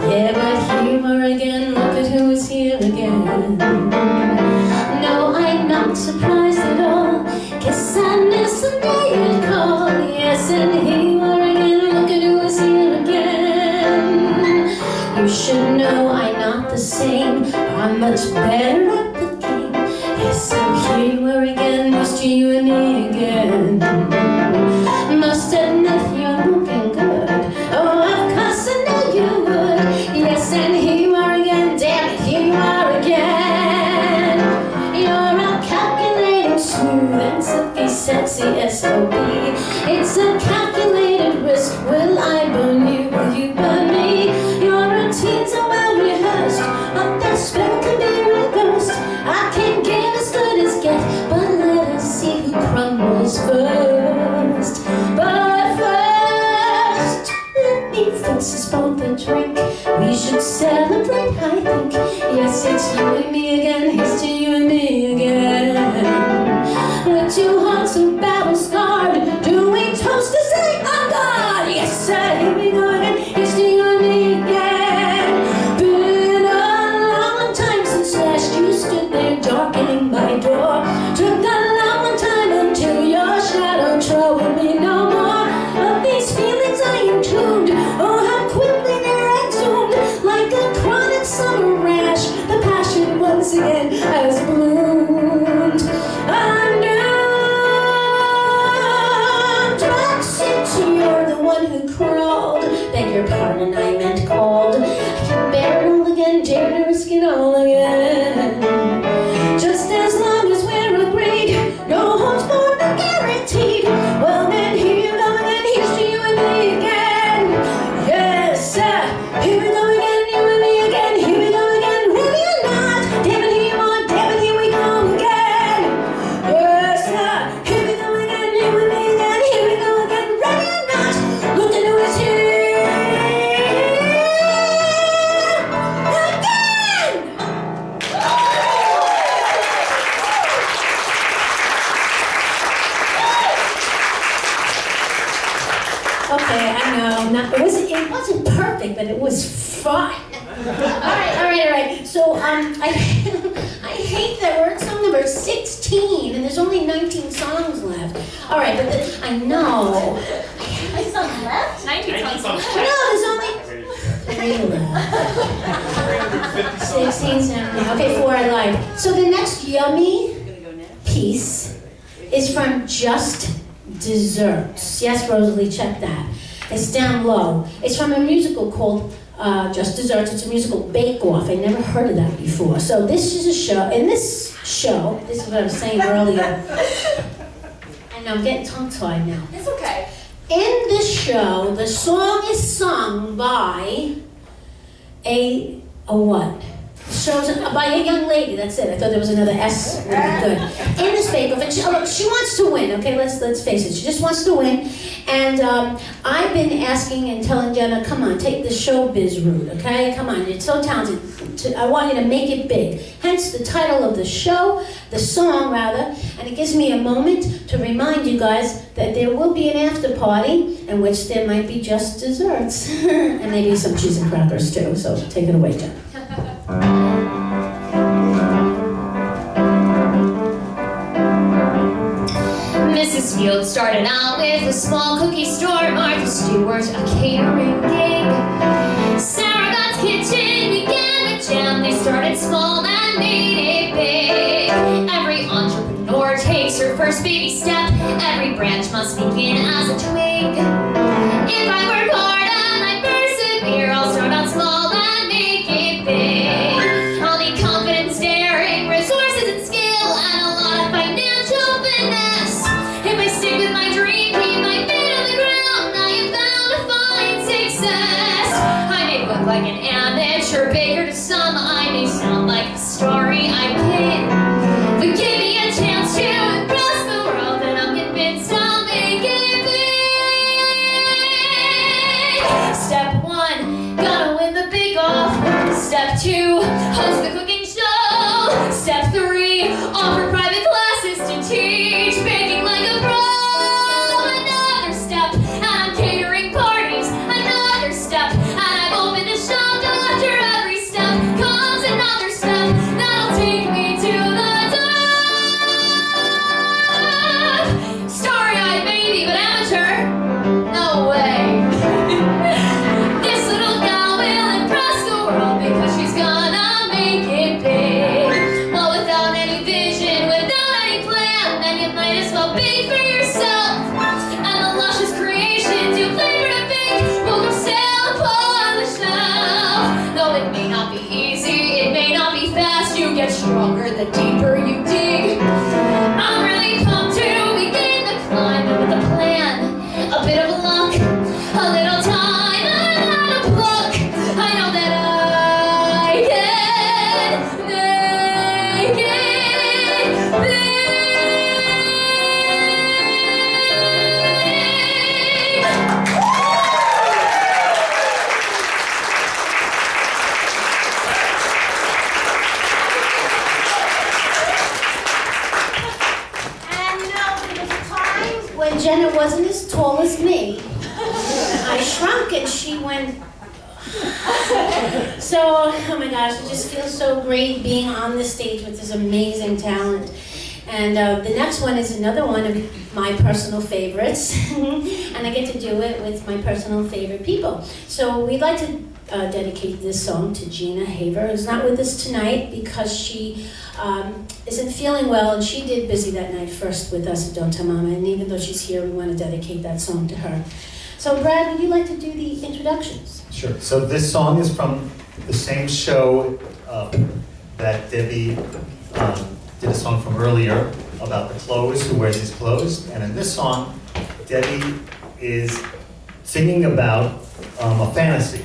Yeah, but humor again, look at who is here again. No, I'm not surprised at all, 'cause I knew someday you'd call. Yes, and humor again, look at who is here again. You should know I'm not the same, I'm much better at the game. Yes, so here you are again, just you and me again. Must admit you're looking good. Oh, of course I know you would. Yes, and here you are again, damn it, here you are again. You're a calculating, smooth and silky, sexy SOB. It's a calculated risk. Will I burn you? Will you burn me? Your routines are well rehearsed, but that spell can be reversed. it wasn't perfect, but it was fun. All right. So I hate that we're at song number 16, and there's only 19 songs left. All right, but I know. My song left? 19 songs. No, there's only 3 left. 16, 17. Okay, 4 I lied. So the next yummy piece is from Just Desserts. Yes, Rosalie, check that. It's down low. It's from a musical called Just Desserts. It's a musical bake-off. I never heard of that before. So this is a show. In this show, this is what I was saying earlier. I know, I'm getting tongue-tied now. It's okay. In this show, the song is sung by a what? Shows by a young lady. That's it. I thought there was another S. Would be good. In this bake-off, and she wants to win. Okay, let's face it. She just wants to win. And I've been asking and telling Jenna, come on, take the showbiz route. Okay, come on, you're so talented. I want you to make it big. Hence the title of the show, the song rather. And it gives me a moment to remind you guys that there will be an after party in which there might be just desserts and maybe some cheese and crackers too. So take it away, Jenna. Mrs. Field started out with a small cookie store, Martha Stewart a catering gig. Sarah God's kitchen began with jam. They started small and made it big. Every entrepreneur takes her first baby step. Every branch must begin as a twig. If I work hard and I persevere, I'll start out small and make it big. I'll need confidence, daring, resources and skill, and a lot of financial finesse. If I stick with my dream, keep my feet on the ground, I am bound to find success. I may look like an amateur baker to some, I may sound like a starry eyed kid, but give me a chance to impress the world, and I'm convinced I'll make it big. Step 1, gotta win the bake-off. Step 2, host the cooking show. Step 3, offer private classes to teach baking like a pro. Another step, and I'm catering parties. Another step, and I've opened a shop. After every step comes another step that'll take me to the top. Starry-eyed baby, but amateur? No way. This little gal will impress the world because she's gonna make it big. Well, without any vision, without any plan, then you might as well bake for yourself. And the luscious creations you flavor to bake will go sail upon the shelf. Though it may not be easy, it may not be fast, you get stronger the deeper you dig. I'm really pumped to begin the climb, but with a plan, a bit of luck, a little time, and a lot of pluck, I know that I can make it big. And there was a time when Jenna wasn't as tall as me. I shrunk and she went. So, oh my gosh, it just feels so great being on the stage with this amazing talent. And the next one is another one of my personal favorites. And I get to do it with my personal favorite people. So we'd like to dedicate this song to Gina Haver, who's not with us tonight because she isn't feeling well, and she did Busy that night first with us at Don't Tell Mama, and even though she's here, we want to dedicate that song to her. So Brad, would you like to do the introductions? Sure. So this song is from the same show that Debbie did a song from earlier about the clothes, who wears these clothes. And in this song, Debbie is singing about a fantasy.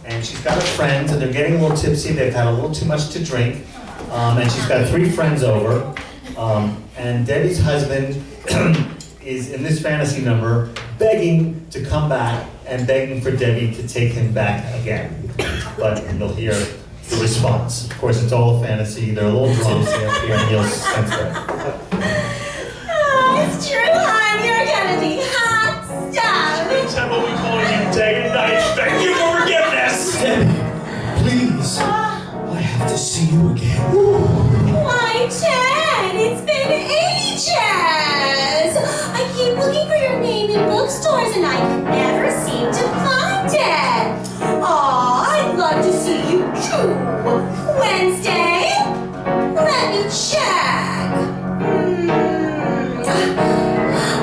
And she's got a friend, and they're getting a little tipsy. They've had a little too much to drink. And she's got 3 friends over. And Debbie's husband is, in this fantasy number, begging to come back and begging for Debbie to take him back again. But you'll hear the response. Of course, it's all a fantasy. There are little drums here, and you'll sense that. Oh, it's true, hon. You're gonna be hot stuff. That's what we call you day and night. Thank you. to check.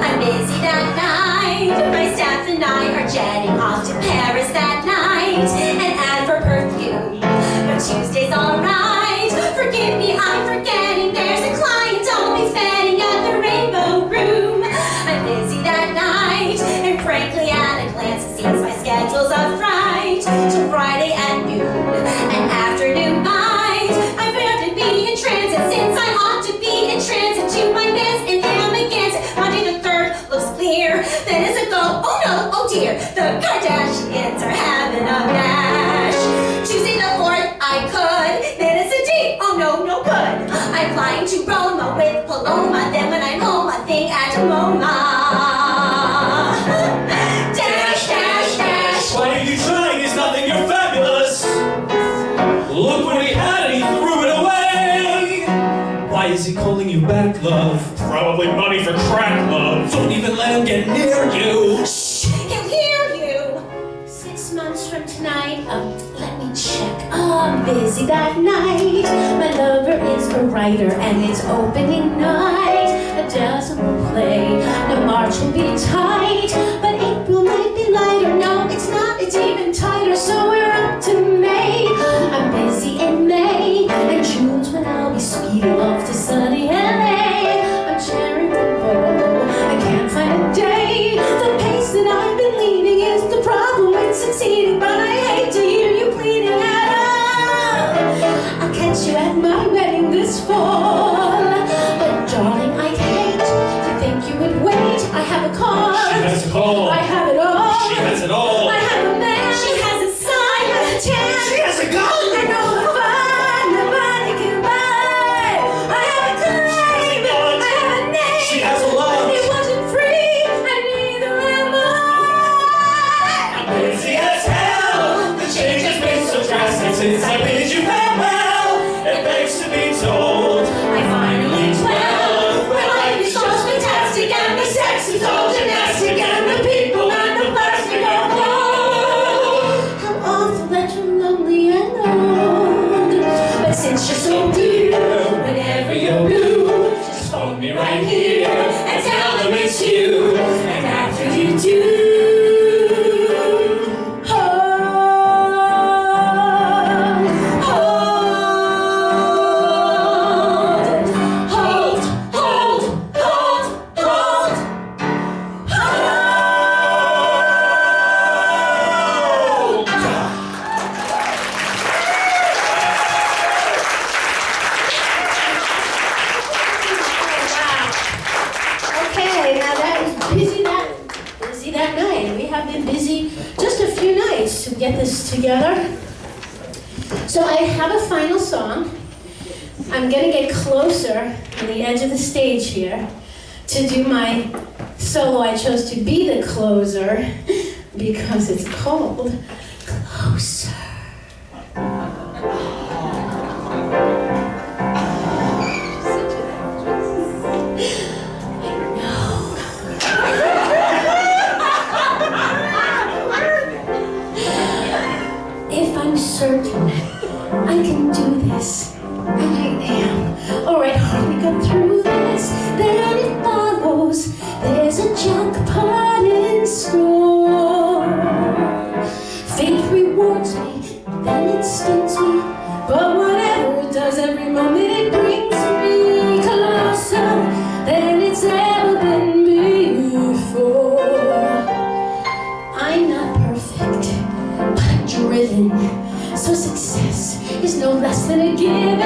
I'm busy that night. My staff and I are jetting off to Paris that night. An ad for perfume, but Tuesday's alright. Forgive me, I'm forgetting there's a client I'll be fanning at the Rainbow Room. I'm busy that night, and frankly at a glance it seems my schedule's a fright. So Friday at noon, an afternoon bite. I failed to be in transit since I ought to be in transit to my miss and am against. Monday the 3rd looks clear, then it's a go, oh no, oh dear. The Kardashians are having a bash. Tuesday the 4th I could, then it's a D, oh no, no good. I'm flying to Roma with Paloma, then when I'm home a thing at MoMA. Dash, dash, dash. Why are you trying? It's nothing, you're fabulous. Look what he had and he threw it away. Why is he calling you back, love? Probably money for crack, love. Don't even let him get near you. Shh, he'll hear you. 6 months from tonight, let me check. I'm busy that night. My lover is a writer and it's opening night. A dozen will play, no March will be tight, but April might be lighter. No, it's not, it's even tighter, so we're up to May. I'm busy in May, and June's when I'll be speeding off to sunny LA. I'm sharing the bowl, I can't find a day. The pace that I've been leading is the problem with succeeding, but I hate to hear you pleading at all. I'll catch you at my wedding this fall, but darling, I'd hate to think you would wait. I have a car, She has a call. I have it all, She has it all. I have a man, She has a sign, I have a chance, She has a gun. I know the fun nobody can buy. I have a claim, I have a name. She has a love. It wasn't free, and neither am I. Busy as hell. The change has been so drastic since I bid you farewell. It begs to be told. I finally dwell where life is so fantastic, and the sex is all gymnastic, and the people and the plastic are gold. I'm awful that you're lonely and old, but since you're so dear, whenever you're blue, just phone me right here and tell them it's you. And after you do, okay, now that was busy that night. We have been busy just a few nights to get this together. So I have a final song. I'm gonna get closer on the edge of the stage here to do my solo. I chose to be the closer because it's called Closer. If I'm certain I can do this, and I am, or I'd hardly got through this, then it follows there's a jackpot in store. Fate rewards me, then it stings me, but whatever it does, every moment it brings me closer than it's ever been before. I'm not perfect, but I'm driven, so success is no less than a given.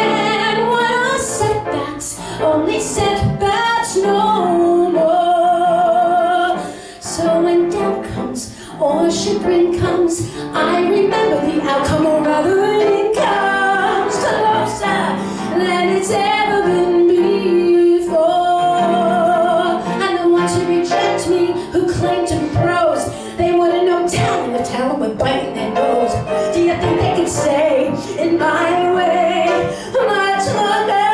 What are setbacks? Only setbacks no more. So when doubt comes or chagrin comes, I remember the outcome, or rather it comes closer than it's ever been before. And the ones who reject me, who claim to be pros, they want to know talent, the talent with biting their nose. Do you think they can stay in my way much longer?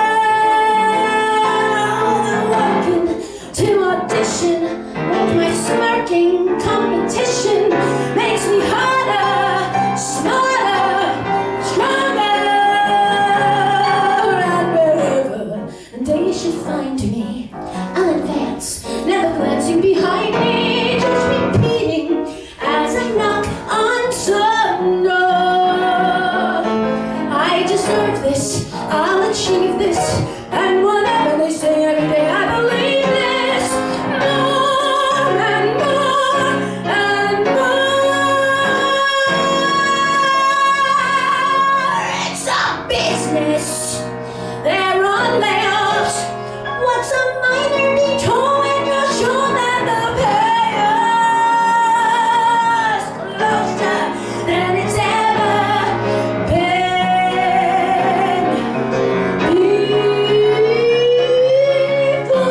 They're working to audition with my smirking competition. Makes me harder, smarter, stronger. day you should find me, I'll advance, never glancing behind me, just repeating as I knock on some door. I deserve this, I'll achieve this, and whatever they say every day, I believe this. More and more and more. It's a business. They're on layoffs. What's a minor detour when you're sure that the pay is closer than it's ever been before?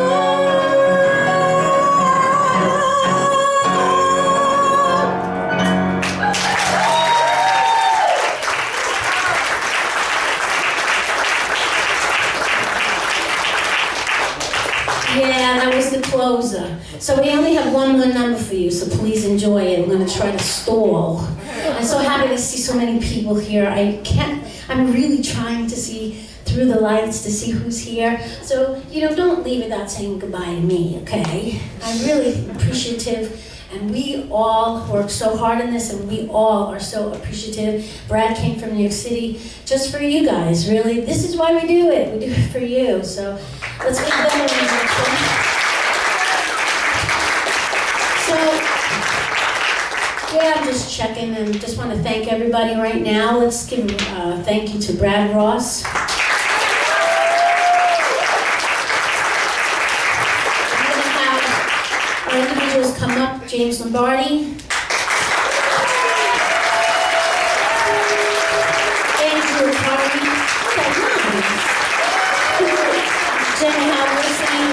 Yeah, that was the closer. So we only have one more number for you, so please enjoy it. I'm going to try to stall. I'm so happy to see so many people here. I'm really trying to see through the lights to see who's here. So, don't leave without saying goodbye to me, okay? I'm really appreciative, and we all work so hard on this, and we all are so appreciative. Brad came from New York City just for you guys, really. This is why we do it. We do it for you. So let's give them a round of applause. So, yeah, I'm just checking and just want to thank everybody right now. Let's give a thank you to Brad Ross. I'm going to have our individuals come up. James Lombardi. Andrew Carney. Jenny Halverson.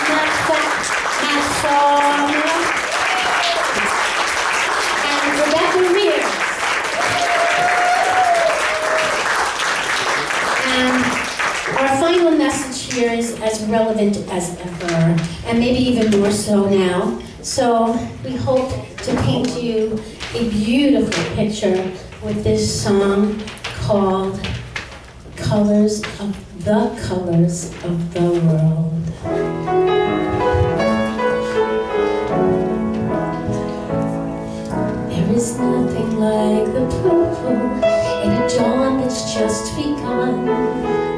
Matt Farmer. And Rebecca Mears. And our final message here is as relevant as ever, and maybe even more so now. So we hope to paint you a beautiful picture with this song called Colors of the World. There is nothing like the purple in a dawn that's just begun.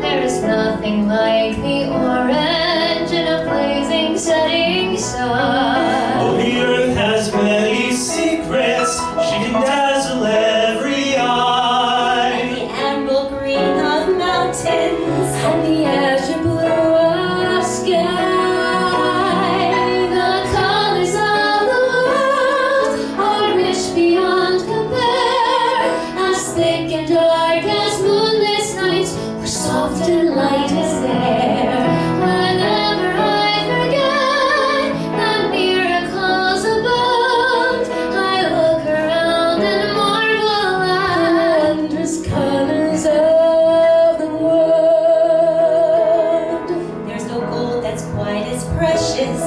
There is nothing like the orange in a blazing setting sun. Oh, the earth has many secrets, she can dazzle every eye. The emerald green of mountains And the azure blue of sky. The colors of the world are rich beyond compare, as thick and dark as moonless nights, where soft and light is there. Whenever I forget that miracles abound, I look around and marvel at The wondrous colors of the world. There's no gold that's quite as precious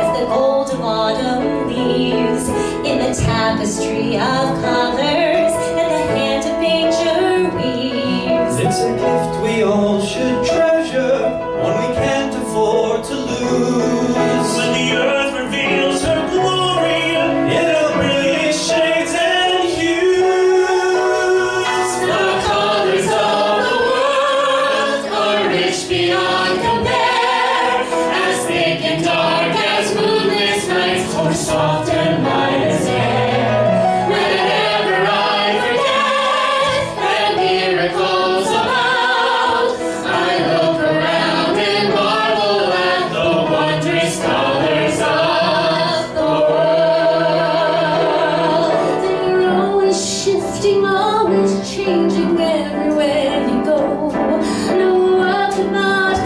as the gold of autumn leaves in the tapestry of colors that the hand of nature weaves. It's a gift we all should treasure, one we can't afford to lose. When the earth reveals her glory in her brilliant shades and hues. the colors of the world are rich beyond compare, as thick and dark as moonless nights, or soft and light as air. Whenever I forget that miracles abound, I look around and marvel at the wondrous colors of the world. And you're always shifting, always changing everywhere you go. No world cannot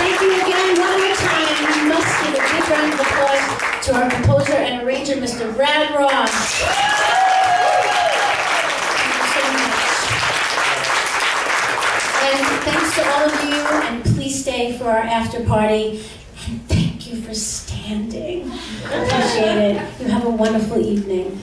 Thank you again one more time. We must give a big round of applause to our composer and arranger, Mr. Brad Ross. Thank you so much. And thanks to all of you, and please stay for our after party. And thank you for standing. Appreciate it. You have a wonderful evening.